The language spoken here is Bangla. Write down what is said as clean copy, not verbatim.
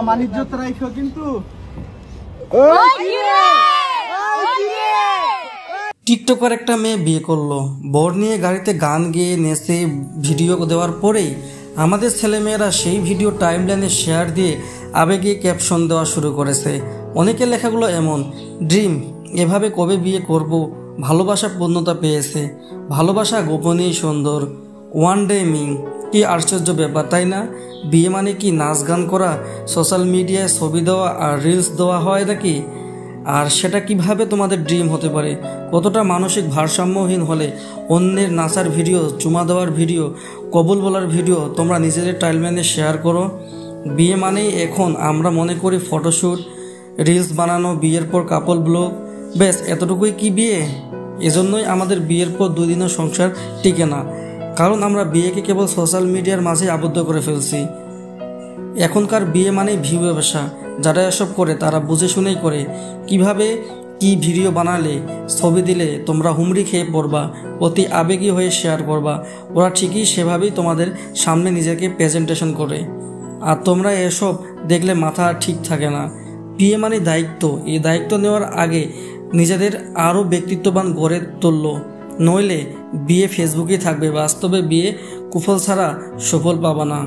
মানিজ্যত রাইখো কিন্তু। টিকটকার একটা মেয়ে বিয়ে করলো, বর নিয়ে গাড়িতে গান গেয়ে নেচে ভিডিও দেওয়ার পরেই আমাদের ছেলেমেয়েরা সেই ভিডিও টাইমলাইনে শেয়ার দিয়ে আবেগে ক্যাপশন দেওয়া শুরু করেছে। অনেকের লেখাগুলো এমন: ড্রিম, এভাবে কবে বিয়ে করব, ভালোবাসা পূর্ণতা পেয়েছে, ভালোবাসা গোপনেই সুন্দর, ওয়ান ডে মিং। কি আশ্চর্য ব্যাপার, তাই না? বিয়ে মানে কি নাচ গান করা, সোশ্যাল মিডিয়ায় ছবি দেওয়া আর রিলস দেওয়া হয় নাকি? আর সেটা কিভাবে তোমাদের ড্রিম হতে পারে? কতটা মানসিক ভারসাম্যহীন হলে অন্যের নাচার ভিডিও, চুমা দেওয়ার ভিডিও, কবুল বলার ভিডিও তোমরা নিজেদের টাইমলাইনে শেয়ার করো? বিয়ে মানেই এখন আমরা মনে করি ফটোশ্যুট, রিলস বানানো, বিয়ের পর কাপল ব্লগ, ব্যাস এতটুকুই কি বিয়ে? এজন্যই আমাদের বিয়ের পর 2 দিনের সংসার টিকে না, কারণ আমরা বিয়েকে কেবল সোশ্যাল মিডিয়ার মাঝে আবদ্ধ করে ফেলছি। এখনকার বিয়ে মানেই ভিউ ব্যবসা। যারা এসব করে তারা বুঝে শুনেই করে। কিভাবে কি ভিডিও বানালে, ছবি দিলে তোমরা হুমড়ি খেয়ে পড়বা, অতি আবেগী হয়ে শেয়ার করবা। ওরা ঠিকই সেভাবেই তোমাদের সামনে নিজেকে প্রেজেন্টেশন করে, আর তোমরা এসব দেখলে মাথা ঠিক থাকে না। বিয়ে মানে দায়িত্ব। এই দায়িত্ব নেওয়ার আগে নিজেদের আরও ব্যক্তিত্ববান গড়ে তুললো, নইলে বিয়ে ফেসবুকেই থাকবে, বাস্তবে বিয়ে কুফল ছাড়া সফল পাবা না।